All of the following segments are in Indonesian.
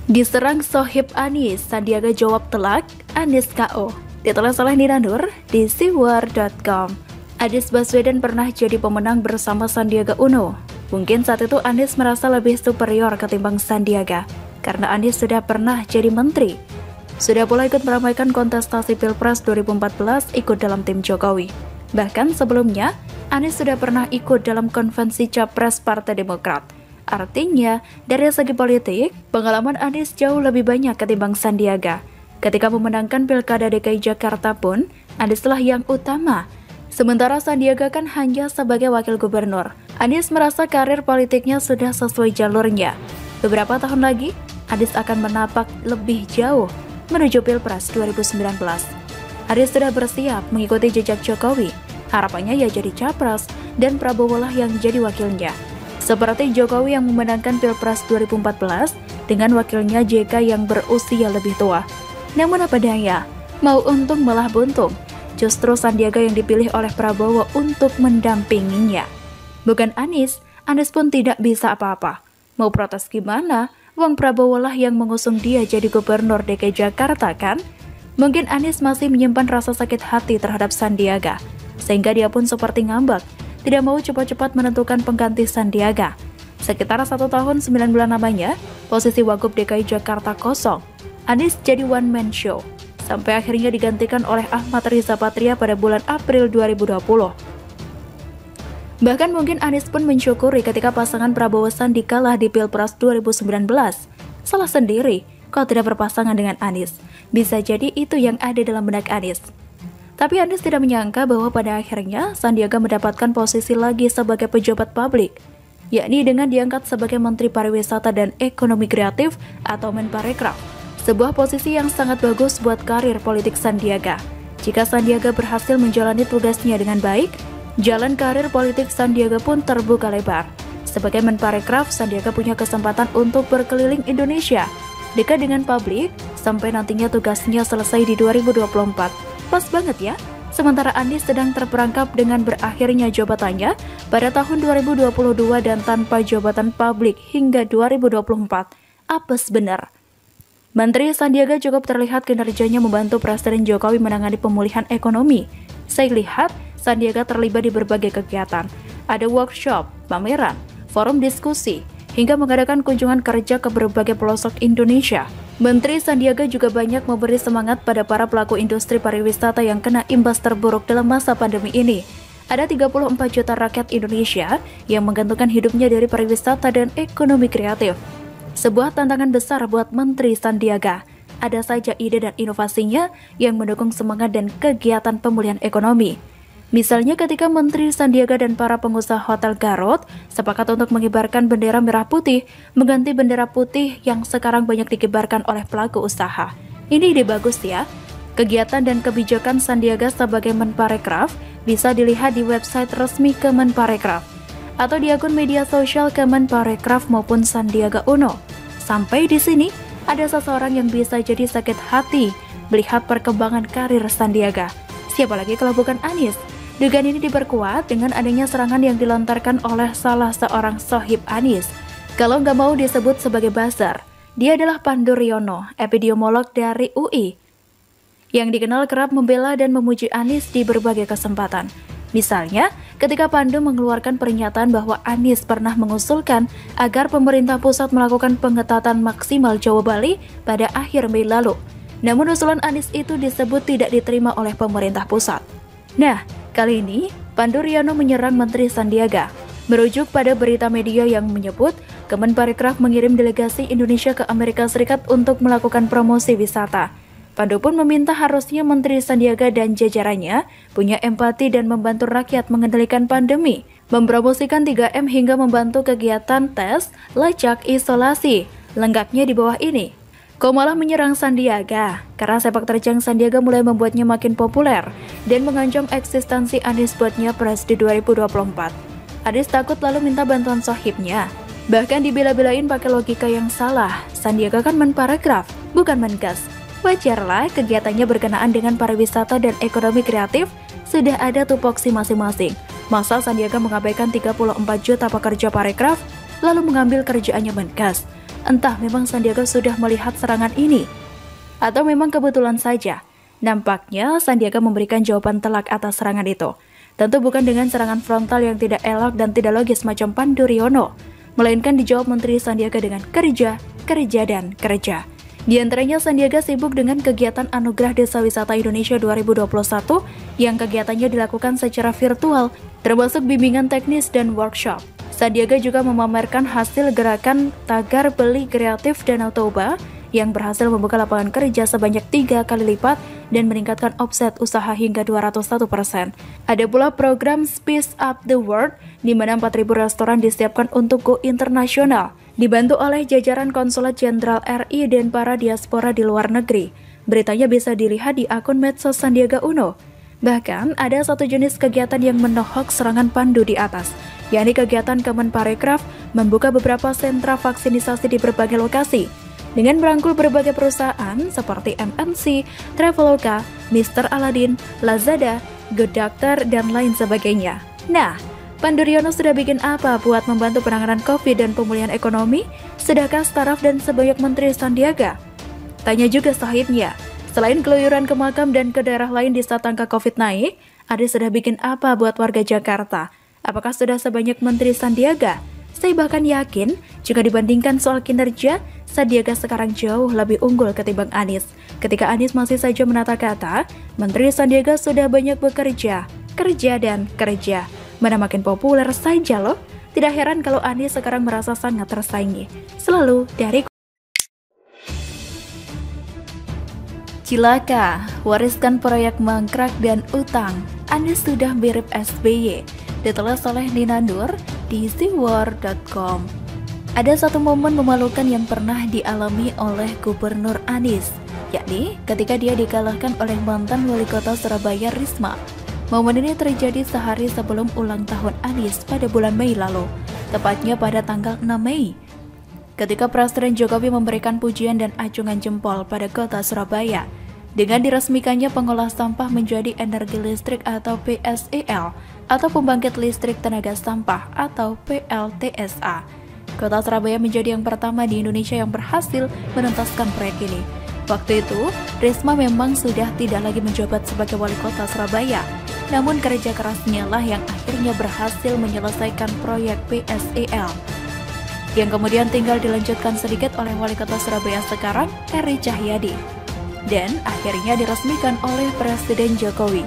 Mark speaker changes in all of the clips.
Speaker 1: Diserang Sohib Anies, Sandiaga jawab telak, Anies KO. Ditulis oleh Nina Nur di siwar.com. Anies Baswedan pernah jadi pemenang bersama Sandiaga Uno. Mungkin saat itu Anies merasa lebih superior ketimbang Sandiaga, karena Anies sudah pernah jadi menteri. Sudah pula ikut meramaikan kontestasi Pilpres 2014 ikut dalam tim Jokowi. Bahkan sebelumnya, Anies sudah pernah ikut dalam konvensi Capres Partai Demokrat. Artinya, dari segi politik, pengalaman Anies jauh lebih banyak ketimbang Sandiaga. Ketika memenangkan Pilkada DKI Jakarta pun, Anieslah yang utama. Sementara Sandiaga kan hanya sebagai wakil gubernur. Anies merasa karir politiknya sudah sesuai jalurnya. Beberapa tahun lagi, Anies akan menapak lebih jauh menuju Pilpres 2019. Anies sudah bersiap mengikuti jejak Jokowi. Harapannya ia jadi capres dan Prabowo lah yang jadi wakilnya. Seperti Jokowi yang memenangkan Pilpres 2014 dengan wakilnya JK yang berusia lebih tua. Namun apa daya, mau untung malah buntung. Justru Sandiaga yang dipilih oleh Prabowo untuk mendampinginya. Bukan Anies pun tidak bisa apa-apa. Mau protes gimana? Wong Prabowo lah yang mengusung dia jadi gubernur DKI Jakarta kan? Mungkin Anies masih menyimpan rasa sakit hati terhadap Sandiaga, sehingga dia pun seperti ngambek. Tidak mau cepat-cepat menentukan pengganti Sandiaga. Sekitar 1 tahun 9 bulan lamanya, posisi Wagub DKI Jakarta kosong. Anies jadi one man show, sampai akhirnya digantikan oleh Ahmad Riza Patria pada bulan April 2020. Bahkan mungkin Anies pun mensyukuri ketika pasangan Prabowo Sandi kalah di Pilpres 2019. Salah sendiri, kalau tidak berpasangan dengan Anies. Bisa jadi itu yang ada dalam benak Anies. Tapi Anies tidak menyangka bahwa pada akhirnya Sandiaga mendapatkan posisi lagi sebagai pejabat publik, yakni dengan diangkat sebagai Menteri Pariwisata dan Ekonomi Kreatif atau Menparekraf, sebuah posisi yang sangat bagus buat karir politik Sandiaga. Jika Sandiaga berhasil menjalani tugasnya dengan baik, jalan karir politik Sandiaga pun terbuka lebar. Sebagai Menparekraf, Sandiaga punya kesempatan untuk berkeliling Indonesia, dekat dengan publik, sampai nantinya tugasnya selesai di 2024. Pas banget ya, sementara Anies sedang terperangkap dengan berakhirnya jabatannya pada tahun 2022 dan tanpa jabatan publik hingga 2024. Apes benar. Menteri Sandiaga cukup terlihat kinerjanya membantu Presiden Jokowi menangani pemulihan ekonomi. Saya lihat Sandiaga terlibat di berbagai kegiatan. Ada workshop, pameran, forum diskusi, hingga mengadakan kunjungan kerja ke berbagai pelosok Indonesia. Menteri Sandiaga juga banyak memberi semangat pada para pelaku industri pariwisata yang kena imbas terburuk dalam masa pandemi ini. Ada 34 juta rakyat Indonesia yang menggantungkan hidupnya dari pariwisata dan ekonomi kreatif. Sebuah tantangan besar buat Menteri Sandiaga. Ada saja ide dan inovasinya yang mendukung semangat dan kegiatan pemulihan ekonomi. Misalnya ketika Menteri Sandiaga dan para pengusaha Hotel Garut sepakat untuk mengibarkan bendera merah putih, mengganti bendera putih yang sekarang banyak dikibarkan oleh pelaku usaha. Ini ide bagus ya. Kegiatan dan kebijakan Sandiaga sebagai Menparekraf bisa dilihat di website resmi Kemenparekraf atau di akun media sosial Kemenparekraf maupun Sandiaga Uno. Sampai di sini, ada seseorang yang bisa jadi sakit hati melihat perkembangan karir Sandiaga. Siapa lagi kalau bukan Anies? Dugaan ini diperkuat dengan adanya serangan yang dilontarkan oleh salah seorang sohib Anies. Kalau nggak mau disebut sebagai buzzer, dia adalah Pandu Riono, epidemiolog dari UI, yang dikenal kerap membela dan memuji Anies di berbagai kesempatan. Misalnya, ketika Pandu mengeluarkan pernyataan bahwa Anies pernah mengusulkan agar pemerintah pusat melakukan pengetatan maksimal Jawa Bali pada akhir Mei lalu. Namun usulan Anies itu disebut tidak diterima oleh pemerintah pusat. Nah, kali ini Pandu Riono menyerang Menteri Sandiaga. Merujuk pada berita media yang menyebut Kemenparekraf mengirim delegasi Indonesia ke Amerika Serikat untuk melakukan promosi wisata. Pandu pun meminta harusnya Menteri Sandiaga dan jajarannya punya empati dan membantu rakyat mengendalikan pandemi, mempromosikan 3M hingga membantu kegiatan tes, lacak, isolasi. Lengkapnya di bawah ini. Kok malah menyerang Sandiaga? Karena sepak terjang Sandiaga mulai membuatnya makin populer dan mengancam eksistensi Anies buat Nyapres di 2024. Anies takut lalu minta bantuan sohibnya. Bahkan dibela-belain pakai logika yang salah. Sandiaga kan Menparekraf, bukan Menkes. Wajarlah kegiatannya berkenaan dengan pariwisata dan ekonomi kreatif sudah ada tupoksi masing-masing. Masa Sandiaga mengabaikan 34 juta pekerja parekraf lalu mengambil kerjaannya Menkes? Entah memang Sandiaga sudah melihat serangan ini, atau memang kebetulan saja. Nampaknya Sandiaga memberikan jawaban telak atas serangan itu. Tentu bukan dengan serangan frontal yang tidak elok dan tidak logis macam Pandu Riono, melainkan dijawab Menteri Sandiaga dengan kerja, kerja, dan kerja. Di antaranya Sandiaga sibuk dengan kegiatan Anugerah Desa Wisata Indonesia 2021 yang kegiatannya dilakukan secara virtual, termasuk bimbingan teknis dan workshop. Sandiaga juga memamerkan hasil gerakan Tagar Beli Kreatif Danau Toba yang berhasil membuka lapangan kerja sebanyak 3 kali lipat dan meningkatkan omset usaha hingga 201%. Ada pula program Spice Up the World, di mana 4.000 restoran disiapkan untuk go internasional, dibantu oleh jajaran Konsulat Jenderal RI dan para diaspora di luar negeri. Beritanya bisa dilihat di akun medsos Sandiaga Uno. Bahkan ada satu jenis kegiatan yang menohok serangan Pandu di atas, yakni kegiatan Kemenparekraf membuka beberapa sentra vaksinasi di berbagai lokasi dengan merangkul berbagai perusahaan seperti MNC, Traveloka, Mr. Aladin, Lazada, Good Doctor, dan lain sebagainya. Nah, Pandu Riono sudah bikin apa buat membantu penanganan COVID dan pemulihan ekonomi? Sedekah staraf dan sebanyak Menteri Sandiaga? Tanya juga sahibnya. Selain keluyuran ke makam dan ke daerah lain di saat angka COVID naik, Ade sudah bikin apa buat warga Jakarta? Apakah sudah sebanyak Menteri Sandiaga? Saya bahkan yakin, jika dibandingkan soal kinerja, Sandiaga sekarang jauh lebih unggul ketimbang Anies. Ketika Anies masih saja menata kata, Menteri Sandiaga sudah banyak bekerja, kerja dan kerja. Mana makin populer saja loh. Tidak heran kalau Anies sekarang merasa sangat tersaingi. Selalu dari Cilaka, wariskan proyek mangkrak dan utang. Anies sudah mirip SBY. Ditulis oleh Nina Nur di siwar.com. Ada satu momen memalukan yang pernah dialami oleh Gubernur Anies, yakni ketika dia dikalahkan oleh mantan wali kota Surabaya Risma. Momen ini terjadi sehari sebelum ulang tahun Anies pada bulan Mei lalu, tepatnya pada tanggal 6 Mei. Ketika Presiden Jokowi memberikan pujian dan acungan jempol pada kota Surabaya, dengan diresmikannya pengolah sampah menjadi energi listrik atau PSEL, atau pembangkit listrik tenaga sampah atau PLTSA. Kota Surabaya menjadi yang pertama di Indonesia yang berhasil menuntaskan proyek ini. Waktu itu, Risma memang sudah tidak lagi menjabat sebagai wali kota Surabaya, namun kerja kerasnya lah yang akhirnya berhasil menyelesaikan proyek PSEL, yang kemudian tinggal dilanjutkan sedikit oleh wali kota Surabaya sekarang, Eri Cahyadi, dan akhirnya diresmikan oleh Presiden Jokowi.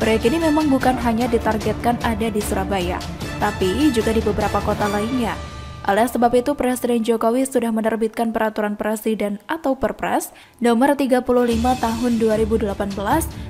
Speaker 1: Proyek ini memang bukan hanya ditargetkan ada di Surabaya, tapi juga di beberapa kota lainnya. Oleh sebab itu, Presiden Jokowi sudah menerbitkan Peraturan Presiden atau Perpres nomor 35 tahun 2018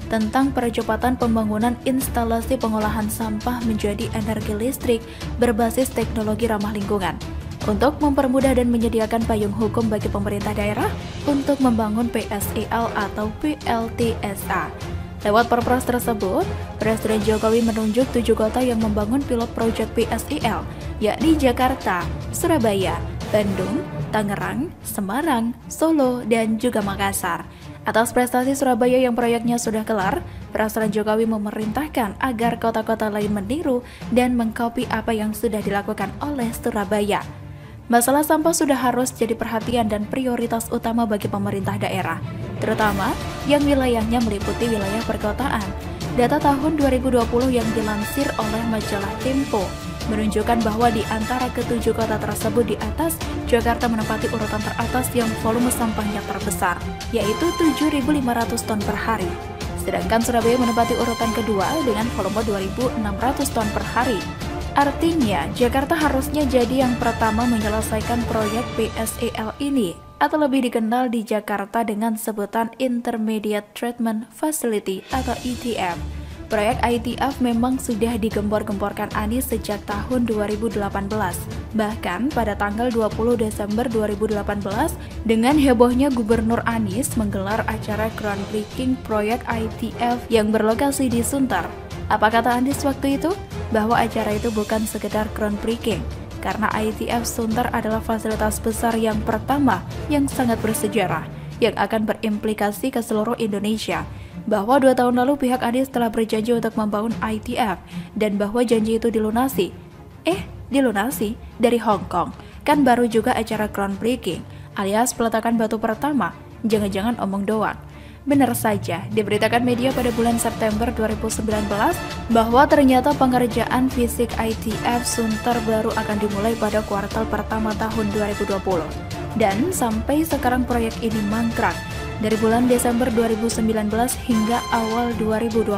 Speaker 1: tentang percepatan pembangunan instalasi pengolahan sampah menjadi energi listrik berbasis teknologi ramah lingkungan, untuk mempermudah dan menyediakan payung hukum bagi pemerintah daerah untuk membangun PSEL atau PLTSA. Lewat perpres tersebut, Presiden Jokowi menunjuk 7 kota yang membangun pilot proyek PSEL, yakni Jakarta, Surabaya, Bandung, Tangerang, Semarang, Solo, dan juga Makassar. Atas prestasi Surabaya yang proyeknya sudah kelar, Presiden Jokowi memerintahkan agar kota-kota lain meniru dan mengkopi apa yang sudah dilakukan oleh Surabaya. Masalah sampah sudah harus jadi perhatian dan prioritas utama bagi pemerintah daerah, terutama yang wilayahnya meliputi wilayah perkotaan. Data tahun 2020 yang dilansir oleh majalah Tempo menunjukkan bahwa di antara ketujuh kota tersebut di atas, Jakarta menempati urutan teratas yang volume sampahnya terbesar, yaitu 7.500 ton per hari. Sedangkan Surabaya menempati urutan kedua dengan volume 2.600 ton per hari. Artinya, Jakarta harusnya jadi yang pertama menyelesaikan proyek PSEL ini, atau lebih dikenal di Jakarta dengan sebutan Intermediate Treatment Facility atau ITF. Proyek ITF memang sudah digembor-gemborkan Anies sejak tahun 2018. Bahkan pada tanggal 20 Desember 2018, dengan hebohnya Gubernur Anies menggelar acara groundbreaking proyek ITF yang berlokasi di Sunter. Apa kata Anies waktu itu? Bahwa acara itu bukan sekedar groundbreaking, karena ITF Sunter adalah fasilitas besar yang pertama yang sangat bersejarah, yang akan berimplikasi ke seluruh Indonesia. Bahwa 2 tahun lalu pihak Anies telah berjanji untuk membangun ITF, dan bahwa janji itu dilunasi. Dilunasi dari Hong Kong. Kan baru juga acara groundbreaking, alias peletakan batu pertama, jangan-jangan omong doang. Benar saja, diberitakan media pada bulan September 2019 bahwa ternyata pengerjaan fisik ITF Sunter baru akan dimulai pada kuartal pertama tahun 2020. Dan sampai sekarang proyek ini mangkrak. Dari bulan Desember 2019 hingga awal 2020,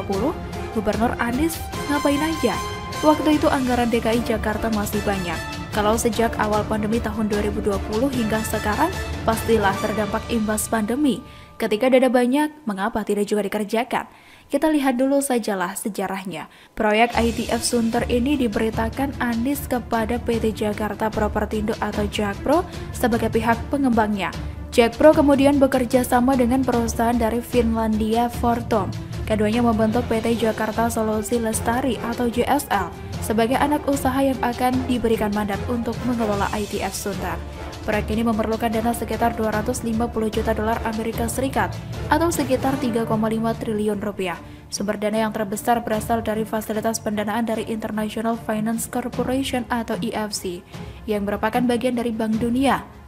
Speaker 1: Gubernur Anies ngapain aja? Waktu itu anggaran DKI Jakarta masih banyak. Kalau sejak awal pandemi tahun 2020 hingga sekarang, pastilah terdampak imbas pandemi. Ketika dana banyak, mengapa tidak juga dikerjakan? Kita lihat dulu sajalah sejarahnya. Proyek ITF Sunter ini diberitakan Anies kepada PT Jakarta Propertindo atau Jakpro sebagai pihak pengembangnya. Jakpro kemudian bekerja sama dengan perusahaan dari Finlandia Fortum. Keduanya membentuk PT Jakarta Solusi Lestari atau JSL sebagai anak usaha yang akan diberikan mandat untuk mengelola ITF Sunter. Proyek ini memerlukan dana sekitar 250 juta dolar Amerika Serikat atau sekitar 3,5 triliun rupiah. Sumber dana yang terbesar berasal dari fasilitas pendanaan dari International Finance Corporation atau IFC yang merupakan bagian dari Bank Dunia.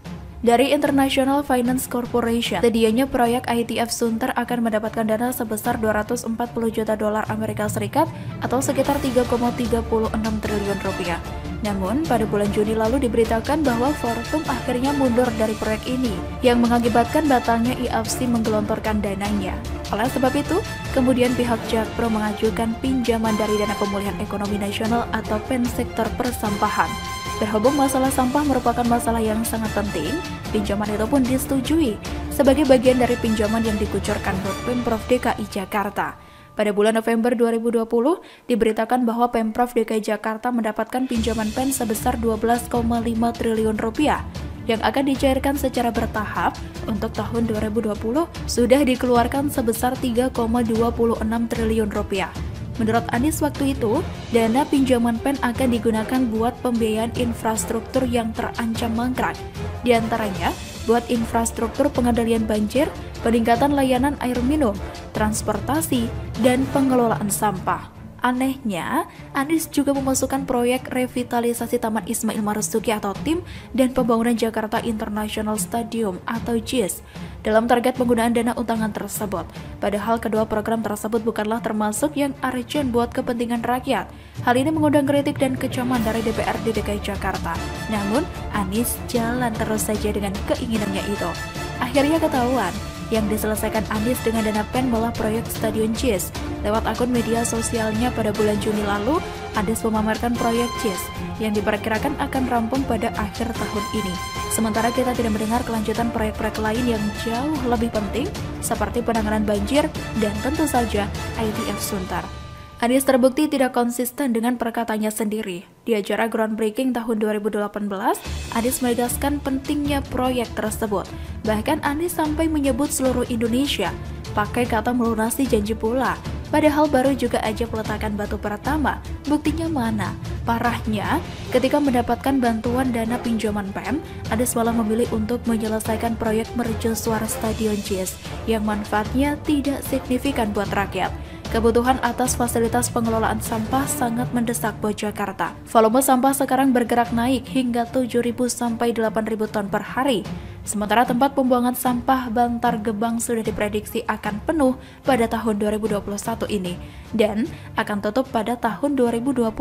Speaker 1: Dari International Finance Corporation, sedianya proyek ITF Sunter akan mendapatkan dana sebesar 240 juta dolar Amerika Serikat atau sekitar 3,36 triliun rupiah. Namun, pada bulan Juni lalu diberitakan bahwa Fortum akhirnya mundur dari proyek ini, yang mengakibatkan batalnya IFC menggelontorkan dananya. Oleh sebab itu, kemudian pihak Jakpro mengajukan pinjaman dari Dana Pemulihan Ekonomi Nasional atau PEN sektor persampahan. Berhubung masalah sampah merupakan masalah yang sangat penting, pinjaman itu pun disetujui sebagai bagian dari pinjaman yang dikucurkan buat Pemprov DKI Jakarta. Pada bulan November 2020, diberitakan bahwa Pemprov DKI Jakarta mendapatkan pinjaman PEN sebesar 12,5 triliun rupiah yang akan dicairkan secara bertahap. Untuk tahun 2020 sudah dikeluarkan sebesar 3,26 triliun rupiah. Menurut Anies waktu itu, dana pinjaman PEN akan digunakan buat pembiayaan infrastruktur yang terancam mangkrak. Di antaranya, buat infrastruktur pengendalian banjir, peningkatan layanan air minum, transportasi, dan pengelolaan sampah. Anehnya, Anies juga memasukkan proyek revitalisasi Taman Ismail Marzuki atau TIM dan pembangunan Jakarta International Stadium atau JIS dalam target penggunaan dana untangan tersebut. Padahal kedua program tersebut bukanlah termasuk yang urgent buat kepentingan rakyat. Hal ini mengundang kritik dan kecaman dari DPRD DKI Jakarta. Namun, Anies jalan terus saja dengan keinginannya itu. Akhirnya ketahuan, yang diselesaikan Anies dengan dana PEN malah proyek Stadion JIS. Lewat akun media sosialnya pada bulan Juni lalu, Anies memamerkan proyek JIS yang diperkirakan akan rampung pada akhir tahun ini. Sementara kita tidak mendengar kelanjutan proyek-proyek lain yang jauh lebih penting seperti penanganan banjir dan tentu saja ITF Sunter. Anies terbukti tidak konsisten dengan perkataannya sendiri. Di acara groundbreaking tahun 2018, Anies menegaskan pentingnya proyek tersebut. Bahkan Anies sampai menyebut seluruh Indonesia, pakai kata melunasi janji pula. Padahal baru juga aja peletakan batu pertama, buktinya mana? Parahnya, ketika mendapatkan bantuan dana pinjaman PEN, Anies malah memilih untuk menyelesaikan proyek mercusuar Stadion JIS yang manfaatnya tidak signifikan buat rakyat. Kebutuhan atas fasilitas pengelolaan sampah sangat mendesak buat Jakarta. Volume sampah sekarang bergerak naik hingga 7.000 sampai 8.000 ton per hari. Sementara tempat pembuangan sampah Bantar Gebang sudah diprediksi akan penuh pada tahun 2021 ini dan akan tutup pada tahun 2022.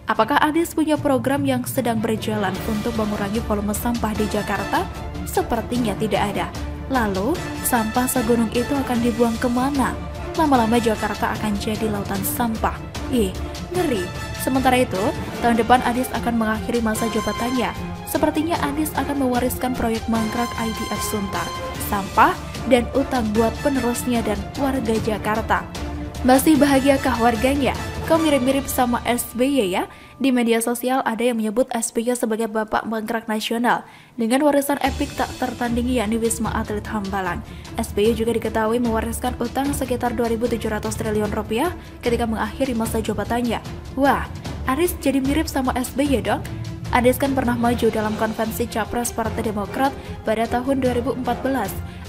Speaker 1: Apakah Anies punya program yang sedang berjalan untuk mengurangi volume sampah di Jakarta? Sepertinya tidak ada. Lalu, sampah segunung itu akan dibuang kemana? Lama-lama Jakarta akan jadi lautan sampah. Ngeri. Sementara itu, tahun depan Anies akan mengakhiri masa jabatannya. Sepertinya Anies akan mewariskan proyek mangkrak ITF Sunter, sampah, dan utang buat penerusnya dan warga Jakarta. Masih bahagiakah warganya? Kok mirip-mirip sama SBY ya? Di media sosial ada yang menyebut SBY sebagai bapak mangkrak nasional dengan warisan epik tak tertandingi yakni Wisma Atlet Hambalang. SBY juga diketahui mewariskan utang sekitar 2.700 triliun rupiah ketika mengakhiri masa jabatannya. Wah, Anies jadi mirip sama SBY dong? Anies kan pernah maju dalam konvensi Capres Partai Demokrat pada tahun 2014.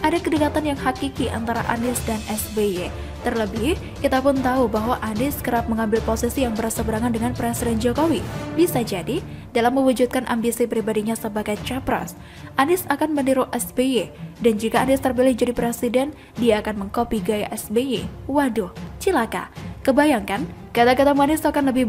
Speaker 1: Ada kedekatan yang hakiki antara Anies dan SBY. Terlebih, kita pun tahu bahwa Anies kerap mengambil posisi yang berseberangan dengan Presiden Jokowi. Bisa jadi, dalam mewujudkan ambisi pribadinya sebagai capres. Anies akan meniru SBY, dan jika Anies terpilih jadi presiden, dia akan mengkopi gaya SBY. Waduh, cilaka. Kebayangkan, kata-kata manis akan lebih